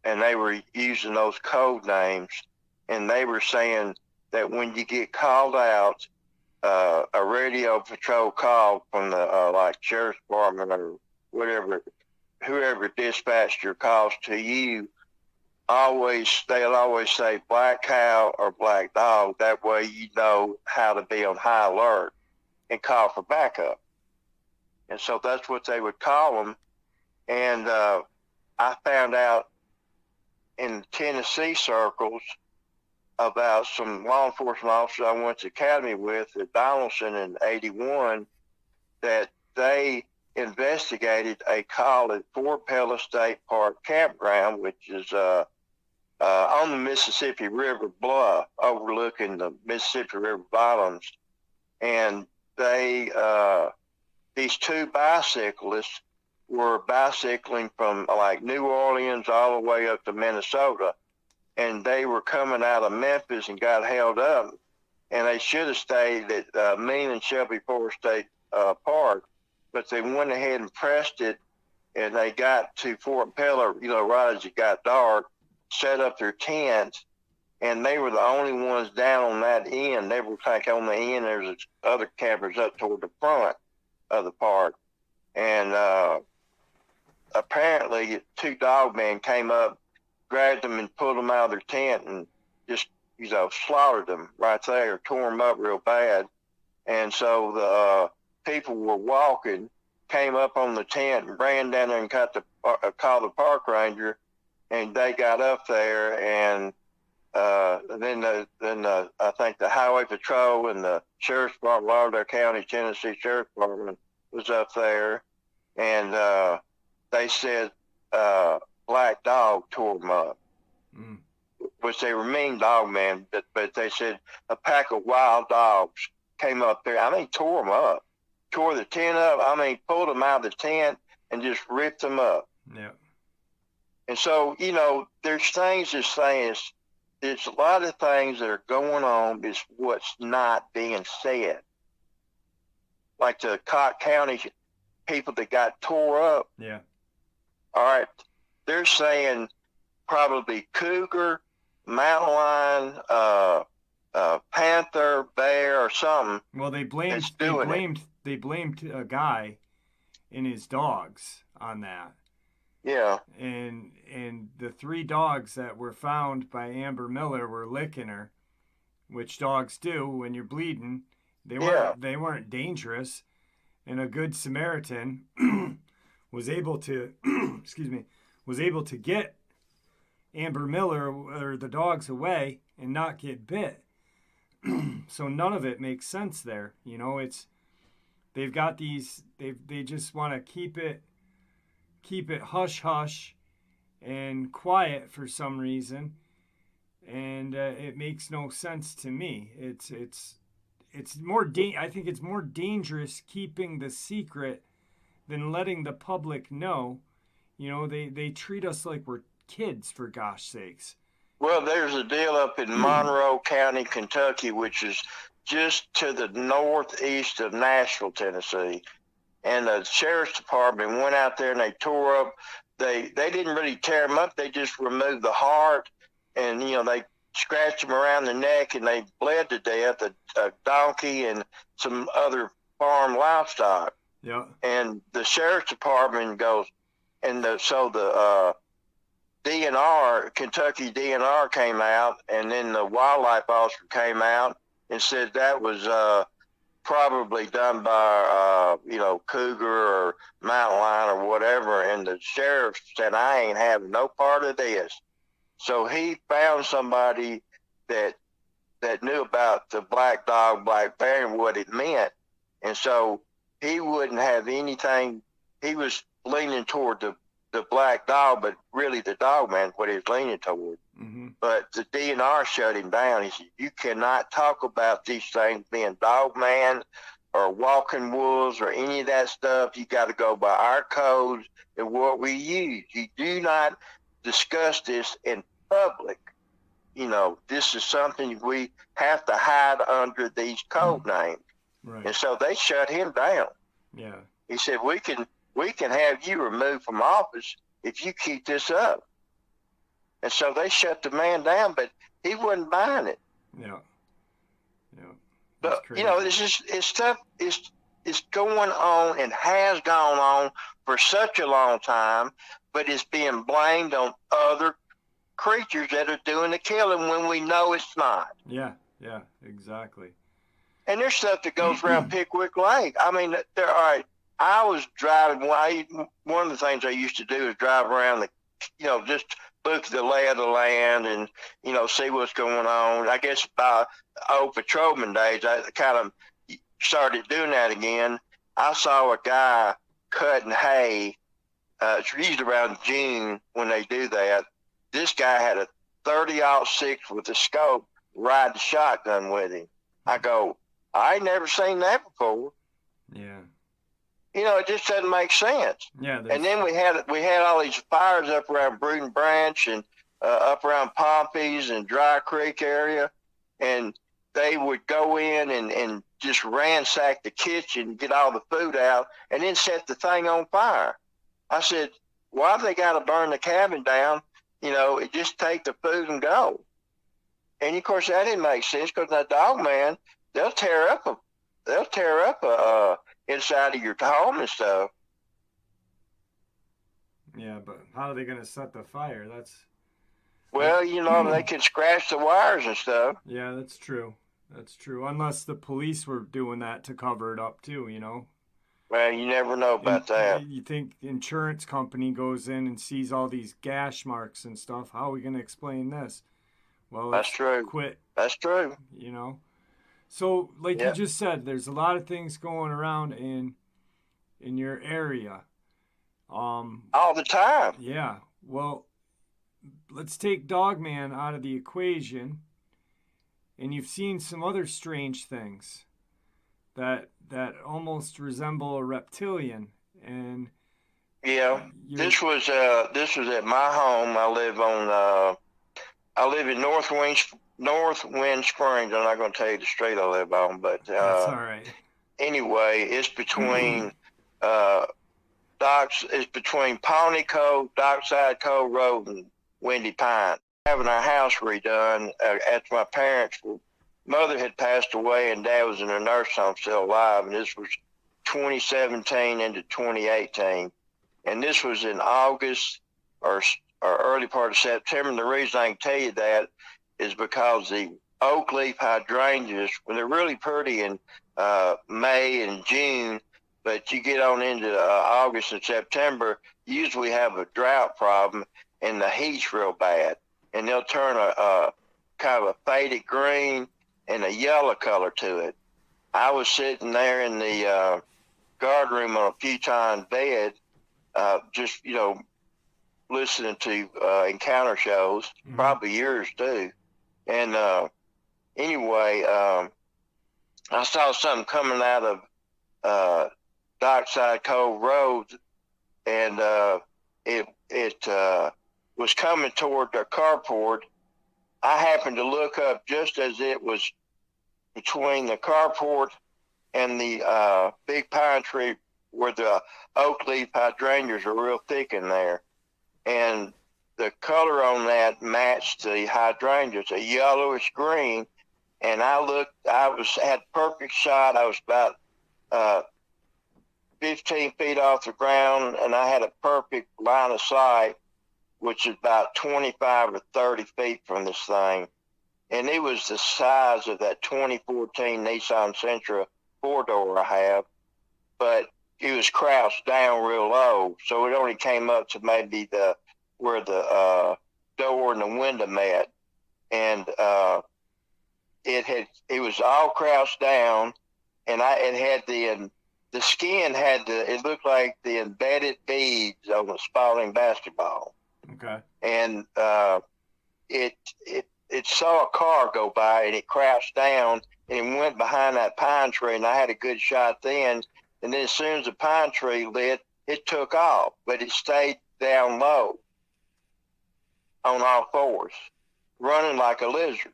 And they were using those code names, and they were saying that when you get called out, a radio patrol call from the like sheriff's department or whatever, whoever dispatched your calls to you, they'll always say Black Cow or Black Dog. That way you know how to be on high alert and call for backup. And so that's what they would call them. And I found out in Tennessee circles about some law enforcement officers I went to academy with at Donaldson in '81 that they investigated a call at Fort Pella State Park Campground, which is on the Mississippi River bluff overlooking the Mississippi River bottoms. And these two bicyclists were bicycling from like New Orleans all the way up to Minnesota. And they were coming out of Memphis and got held up. And they should have stayed at Mean and Shelby Forest State Park, but they went ahead and pressed it, and they got to Fort Pella, right as it got dark, set up their tents, and they were the only ones down on that end. They were like on the end. There's other campers up toward the front of the park. And apparently 2 dogmen came up, grabbed them and pulled them out of their tent and just, slaughtered them right there, tore them up real bad. And so the people were walking, came up on the tent and ran down there and called the park ranger, and they got up there, and then I think the Highway Patrol and the Sheriff's Department, Lauderdale County, Tennessee Sheriff's Department was up there, and they said Black Dog tore them up. Mm. Which they were mean dog men, but they said a pack of wild dogs came up there. Tore them up, tore the tent up. Pulled them out of the tent and just ripped them up. Yeah. And so, there's things that's saying there's a lot of things that are going on is what's not being said. Like the Cott County people that got tore up. Yeah. All right. They're saying probably cougar, mountain lion, panther, bear, or something. Well, they blamed a guy and his dogs on that. Yeah. And the 3 dogs that were found by Amber Miller were licking her, which dogs do when you're bleeding. They weren't dangerous, and a good Samaritan was able to get Amber Miller or the dogs away and not get bit. So none of it makes sense there. They've got they just want to keep it hush hush and quiet for some reason, and it makes no sense to me. It's more I think it's more dangerous keeping the secret than letting the public know. You know, they treat us like we're kids, for gosh sakes. Well, there's a deal up in Monroe County, Kentucky, which is just to the northeast of Nashville, Tennessee. And the sheriff's department went out there and they tore up. They didn't really tear them up. They just removed the heart, and they scratched them around the neck, and they bled to death a donkey and some other farm livestock. Yeah. And the sheriff's department goes, and so the DNR, Kentucky DNR came out, and then the wildlife officer came out and said that was probably done by cougar or mountain lion or whatever. And the sheriff said, I ain't having no part of this. So he found somebody that knew about the black dog, black bear, and what it meant. And so he wouldn't have anything. He was leaning toward the black dog, but really the Dogman, what he was leaning toward. Mm-hmm. But the DNR shut him down. He said, you cannot talk about these things being Dogman or walking wolves or any of that stuff. You got to go by our codes and what we use. You do not discuss this in public. This is something we have to hide under these code names. Right. And so they shut him down. Yeah. He said, we can have you removed from office if you keep this up. And so they shut the man down, but he wasn't buying it. Yeah. Yeah. But crazy. it's stuff is going on and has gone on for such a long time, but it's being blamed on other creatures that are doing the killing when we know it's not. Yeah. Yeah. Exactly. And there's stuff that goes around Pickwick Lake. I mean, I was driving. One of the things I used to do is drive around just look at the lay of the land and, see what's going on. I guess by old patrolman days, I kind of started doing that again. I saw a guy cutting hay. It's usually around June when they do that. This guy had a 30-06 with a scope, riding shotgun with him. I go, I ain't never seen that before. Yeah. It just doesn't make sense. Yeah. And then we had all these fires up around Bruton Branch and up around Pompey's and Dry Creek area, and they would go in and just ransack the kitchen, get all the food out, and then set the thing on fire. I said, why have they got to burn the cabin down? Just take the food and go. And of course that didn't make sense because that Dogman, they'll tear up a inside of your home and stuff. Yeah, but how are they going to set the fire? Well, they can scratch the wires and stuff. Yeah, that's true. That's true. Unless the police were doing that to cover it up too, Well, you never know about that. You think the insurance company goes in and sees all these gash marks and stuff. How are we going to explain this? Well, that's true. Quit. That's true. So, like you just said, there's a lot of things going around in your area. All the time. Yeah. Well, let's take Dogman out of the equation, and you've seen some other strange things that almost resemble a reptilian. And this was at my home. I live in North Wind Springs. I'm not going to tell you the street I live on, but that's all right. Anyway, it's between it's between Pawnee Cove, Dockside Cove Road, and Windy Pine. Having our house redone after my parents' mother had passed away and Dad was in a nursing home still alive, and this was 2017 into 2018, and this was in August or early part of September. And the reason I can tell you that is because the oak leaf hydrangeas, when they're really pretty in May and June, but you get on into August and September, usually have a drought problem and the heat's real bad, and they'll turn a kind of a faded green and a yellow color to it. I was sitting there in the guard room on a futon bed, just listening to encounter shows, probably yours too. And anyway, I saw something coming out of Dockside Cove Road, and it was coming toward the carport. I happened to look up just as it was between the carport and the big pine tree where the oak leaf hydrangeas are real thick in there. And the color on that matched the hydrangeas, a yellowish green. And I had perfect shot. I was about 15 feet off the ground, and I had a perfect line of sight, which is about 25 or 30 feet from this thing. And it was the size of that 2014 Nissan Sentra four-door I have, but it was crouched down real low, so it only came up to maybe where the door and the window met. And it was all crouched down, and the skin it looked like the embedded beads on a Spalding basketball. Okay. And it saw a car go by, and it crouched down, and it went behind that pine tree, and I had a good shot then. And then as soon as the pine tree lit, it took off, but it stayed down low on all fours, running like a lizard.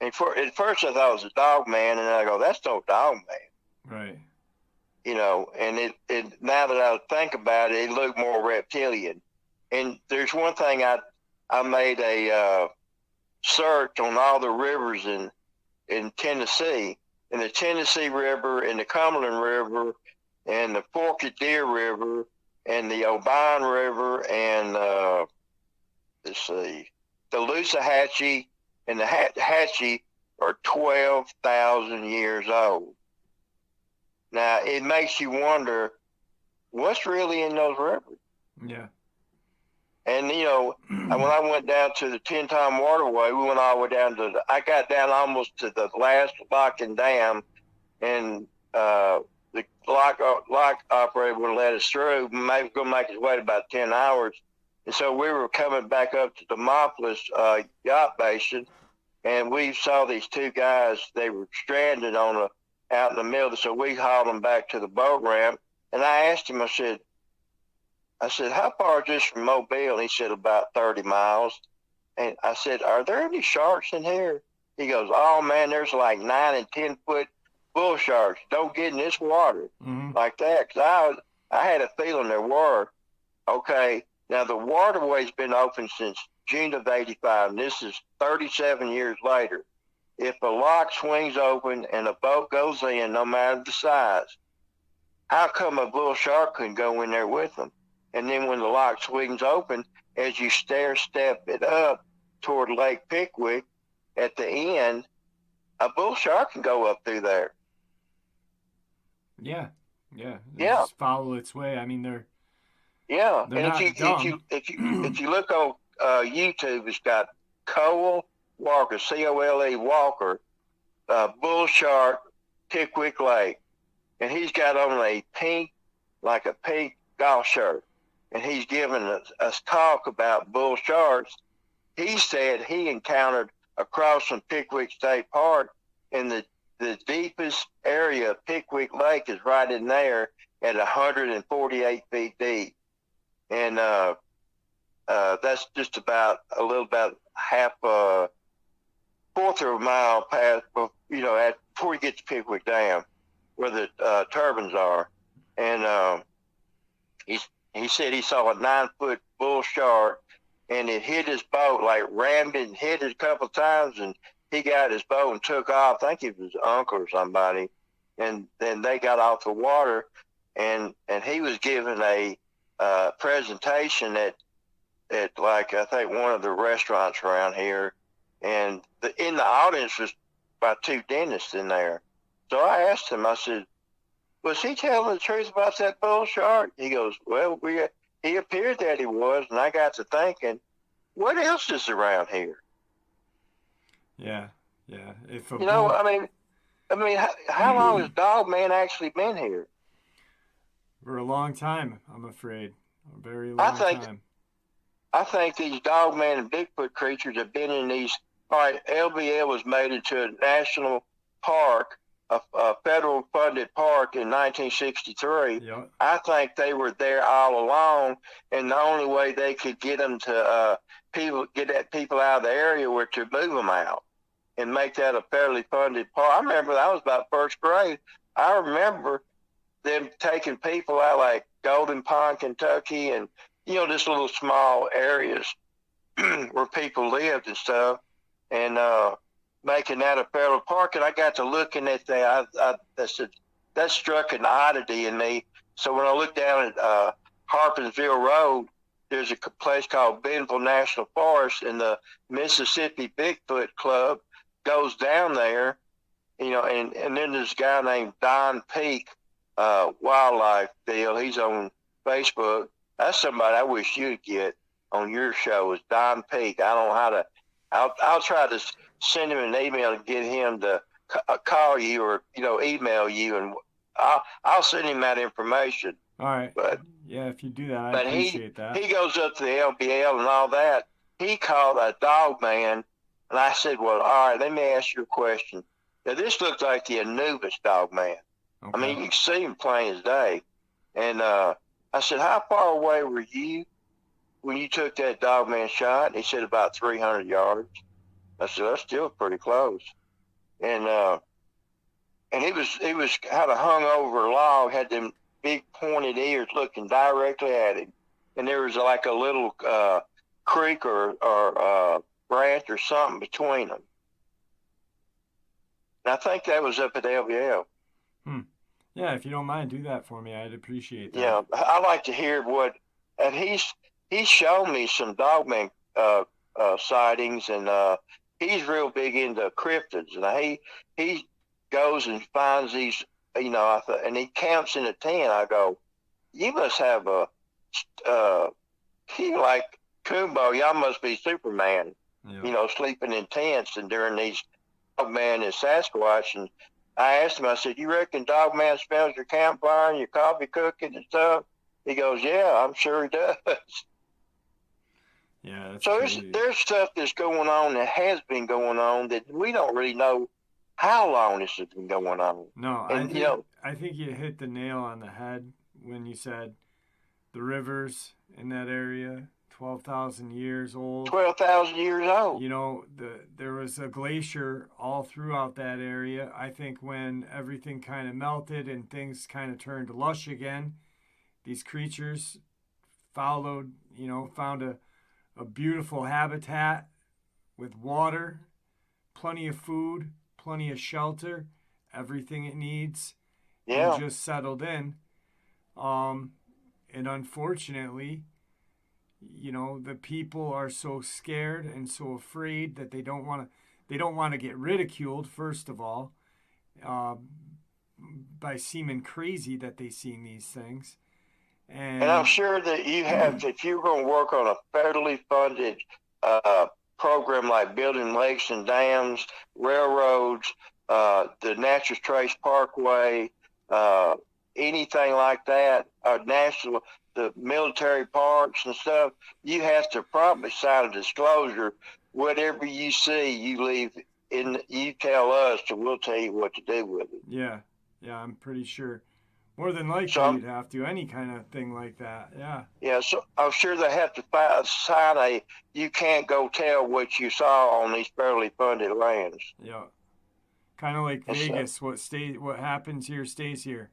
And at first I thought it was a Dogman, and I go, that's no Dogman. Right. You know, and it now that I think about it, it looked more reptilian. And there's one thing I made a search on all the rivers in Tennessee, in the Tennessee River, and the Cumberland River, and the Forked Deer River, and the Obion River, and the Loosahatchee and the Hatchie are 12,000 years old. Now, it makes you wonder what's really in those rivers. Yeah. And, you know, when I went down to the 10-time Waterway, we went all the way down I got down almost to the last lock and dam, and the lock operator would let us through, maybe going to make us wait about 10 hours. And so we were coming back up to Demopolis yacht basin, and we saw these two guys. They were stranded out in the middle, so we hauled them back to the boat ramp. And I asked him, I said, how far is this from Mobile? And he said, about 30 miles. And I said, are there any sharks in here? He goes, oh, man, there's like 9 and 10-foot bull sharks. Don't get in this water like that. Because I had a feeling there were. Okay, now the waterway's been open since June of 85, and this is 37 years later. If a lock swings open and a boat goes in, no matter the size, how come a bull shark couldn't go in there with them? And then when the lock swings open, as you step it up toward Lake Pickwick, at the end, a bull shark can go up through there. Yeah. They Yeah. just follow its way. I mean, they're and not dumb. if you look on YouTube, it's got Cole Walker, Cole Walker, bull shark, Pickwick Lake, and he's got on a pink golf shirt, and he's giving us talk about bull sharks. He said he encountered across from Pickwick State Park, and the deepest area of Pickwick Lake is right in there at 148 feet deep. And that's just about half a fourth of a mile past, before you get to Pickwick Dam, where the turbines are. And he said he saw a 9-foot bull shark, and it hit his boat, like rammed it and hit it a couple of times, and he got his boat and took off. I think it was his uncle or somebody. And then they got off the water, and he was giving a presentation at like, I think, one of the restaurants around here. And in the audience was about 2 dentists in there. So I asked him, I said, was he telling the truth about that bull shark? He goes, well, he appeared that he was. And I got to thinking, what else is around here? Yeah. How long has Dogman actually been here? For a long time, I'm afraid. A very long time. I think these Dogman and Bigfoot creatures have been in these. All right, L.B.L was made into a national park a federal funded park in 1963. Yep. I think they were there all along, and the only way they could get them to get people out of the area were to move them out and make that a federally funded park. I remember that was about first grade. I remember them taking people out like Golden Pond, Kentucky, and just little small areas where people lived and stuff, and making that a federal park. And I got to looking at that. That struck an oddity in me. So when I looked down at Harpinsville Road, there's a place called Bentonville National Forest, and the Mississippi Bigfoot Club goes down there, and then there's a guy named Don Peak, wildlife deal. He's on Facebook. That's somebody I wish you'd get on your show, is Don Peak. I don't know how to. I'll try to send him an email to get him to call you or email you, and I'll send him that information. All right. But yeah, if you do that, I appreciate that. He goes up to the L.B.L. and all that. He called a Dogman, and I said, "Well, all right, let me ask you a question. Now, this looks like the Anubis Dogman. Okay. I mean, you can see him plain as day." And I said, "How far away were you when you took that Dogman shot?" And he said, "About 300 yards." I said, "That's still pretty close." And he was kind of hung over a log, had them big pointed ears looking directly at him, and there was like a little creek or branch or something between them. And I think that was up at L.B.L. Yeah, if you don't mind, do that for me. I'd appreciate that. Yeah, I like to hear and he's shown me some Dogman sightings, and he's real big into cryptids, and he goes and finds these, and he counts in a 10. I go, "You must have like Kumbo, y'all must be Superman, Yeah. Sleeping in tents and during these Dogman and Sasquatch." And I asked him, I said, "You reckon Dogman smells your campfire and your coffee cooking and stuff?" He goes, "Yeah, I'm sure he does." Yeah. That's So crazy. there's stuff that's going on that has been going on that we don't really know how long this has been going on. No, And, I think you hit the nail on the head when you said the rivers in that area, 12,000 years old. 12,000 years old. There was a glacier all throughout that area. I think when everything kind of melted and things kind of turned lush again, these creatures found a beautiful habitat with water, plenty of food, plenty of shelter, everything it needs, Yeah. and just settled in. And unfortunately, the people are so scared and so afraid that they don't want to get ridiculed, first of all, by seeming crazy that they seen these things. And I'm sure that you have, if you're going to work on a federally funded program like building lakes and dams, railroads, the Natural Trace Parkway, anything like that, the military parks and stuff, you have to probably sign a disclosure. Whatever you see, you leave you tell us, and we'll tell you what to do with it. Yeah, I'm pretty sure. More than likely, you'd have to, any kind of thing like that. Yeah. Yeah, so I'm sure they have to sign you can't go tell what you saw on these federally funded lands. Yeah. Kind of like Vegas, what happens here stays here.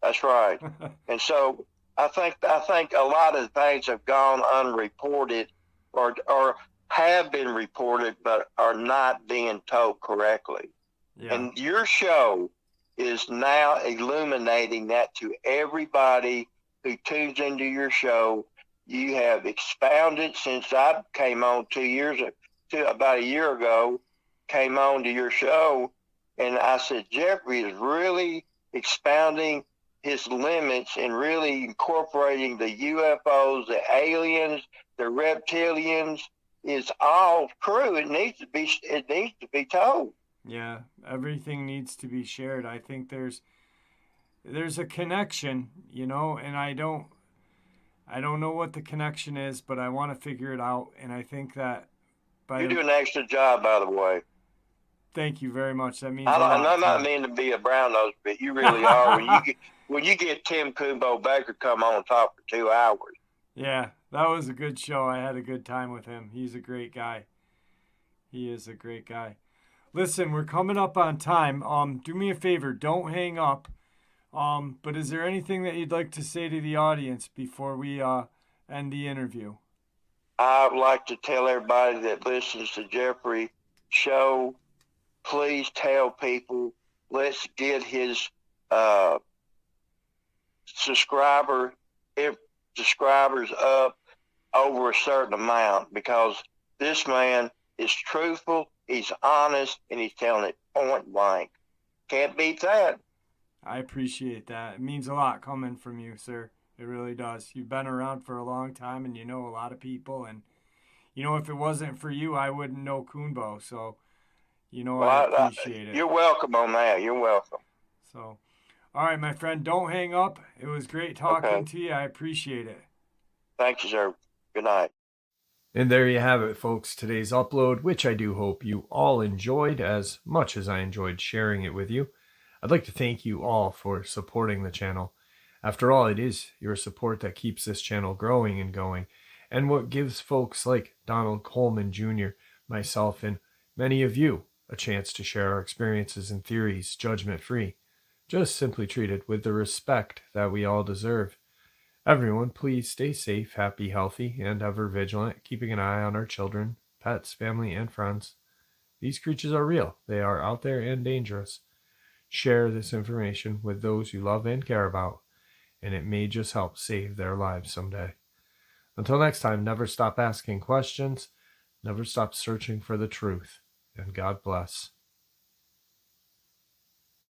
That's right. And so I think a lot of things have gone unreported or have been reported but are not being told correctly. Yeah. And your show is now illuminating that to everybody who tunes into your show. You have expounded since I came on about a year ago, came on to your show, and I said, Jeffrey is really expounding his limits and really incorporating the UFOs, the aliens, the reptilians. Is all true. It needs to be told. Yeah, everything needs to be shared. I think there's a connection, and I don't know what the connection is, but I want to figure it out. And I think that you do an excellent job, by the way. Thank you very much. That means a I'm lot. not mean to be a brown nose, but you really are. When you get Tim Kumbo Baker come on top for 2 hours. Yeah, that was a good show. I had a good time with him. He's a great guy. He is a great guy. Listen, we're coming up on time. Do me a favor, don't hang up. But is there anything that you'd like to say to the audience before we end the interview? I'd like to tell everybody that listens to Jeffrey's show, please tell people, let's get his subscribers up over a certain amount, because this man is truthful, he's honest, and he's telling it point blank. Can't beat that. I appreciate that. It means a lot coming from you, sir. It really does. You've been around for a long time and you know a lot of people. And, if it wasn't for you, I wouldn't know Kumbo. So, I appreciate it. You're welcome on that. You're welcome. So, all right, my friend, don't hang up. It was great talking to you. I appreciate it. Thank you, sir. Good night. And there you have it, folks. Today's upload, which I do hope you all enjoyed as much as I enjoyed sharing it with you. I'd like to thank you all for supporting the channel. After all, it is your support that keeps this channel growing and going, and what gives folks like Donald Coleman Jr., myself, and many of you a chance to share our experiences and theories judgment-free, just simply treated with the respect that we all deserve. Everyone, please stay safe, happy, healthy, and ever vigilant, keeping an eye on our children, pets, family, and friends. These creatures are real. They are out there and dangerous. Share this information with those you love and care about, and it may just help save their lives someday. Until next time, never stop asking questions, never stop searching for the truth, and God bless.